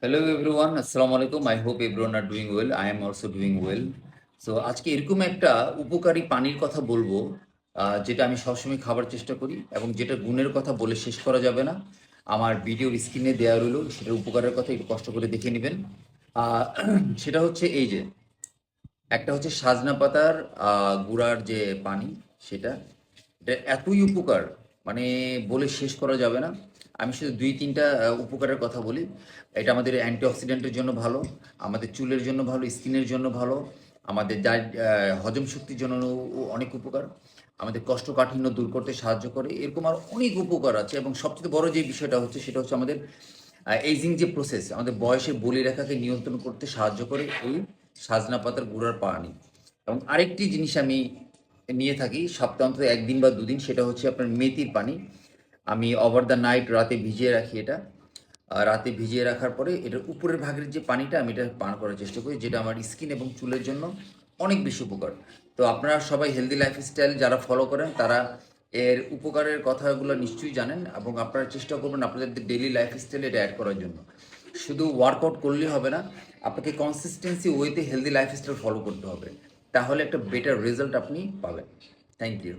Hello everyone, আসসালামু আলাইকুম। I hope everyone are doing well. I am also doing well. So আজকে এরকম একটা উপকারী পানির কথা বলবো, যেটা আমি সবসময় খাবার চেষ্টা করি এবং যেটা গুণের কথা বলে শেষ করা যাবে না। আমার ভিডিওর স্ক্রিনে দেওয়া রইলো, সেটার উপকারের কথা একটু কষ্ট করে দেখে নেবেন। আহ, সেটা হচ্ছে এই যে একটা হচ্ছে সাজনা পাতার গুঁড়ার যে পানি, সেটা এটা এতই উপকার, মানে বলে শেষ করা যাবে না। আমি শুধু দুই তিনটা উপকারের কথা বলি। এটা আমাদের অ্যান্টিঅক্সিডেন্টের জন্য ভালো, আমাদের চুলের জন্য ভালো, স্কিনের জন্য ভালো, আমাদের হজম শক্তির জন্য অনেক উপকার, আমাদের কোষ্ঠকাঠিন্য দূর করতে সাহায্য করে। এরকম আর অনেক উপকার আছে এবং সবচেয়ে বড় যে বিষয়টা হচ্ছে সেটা হচ্ছে আমাদের এইজিং যে প্রসেস, আমাদের বয়সের বলিরেখাকে নিয়ন্ত্রণ করতে সাহায্য করে এই সাজনা পাতার গুঁড়ার পানি। এবং আরেকটি জিনিস আমি নিয়ে থাকি সপ্তাহে অন্তত একদিন বা দুদিন, সেটা হচ্ছে আপনার মেথির পানি। আমি ওভার দ্য নাইট রাতে ভিজিয়ে রাখি এটা। রাতে ভিজিয়ে রাখার পরে এটার উপরের ভাগের যে পানিটা আমি এটা পান করার চেষ্টা করি, যেটা আমার স্কিন এবং চুলের জন্য অনেক বেশি উপকার। তো আপনারা সবাই হেলদি লাইফস্টাইল যারা ফলো করেন তারা এর উপকারের কথাগুলো নিশ্চয়ই জানেন এবং আপনারা চেষ্টা করবেন আপনাদের ডেইলি লাইফস্টাইলে এটা অ্যাড করার জন্য। শুধু ওয়ার্কআউট করলেই হবে না, আপনাকে কনসিস্টেন্সি ওয়েতে হেলদি লাইফস্টাইল ফলো করতে হবে, তাহলে একটা বেটার রেজাল্ট আপনি পাবেন। Thank you.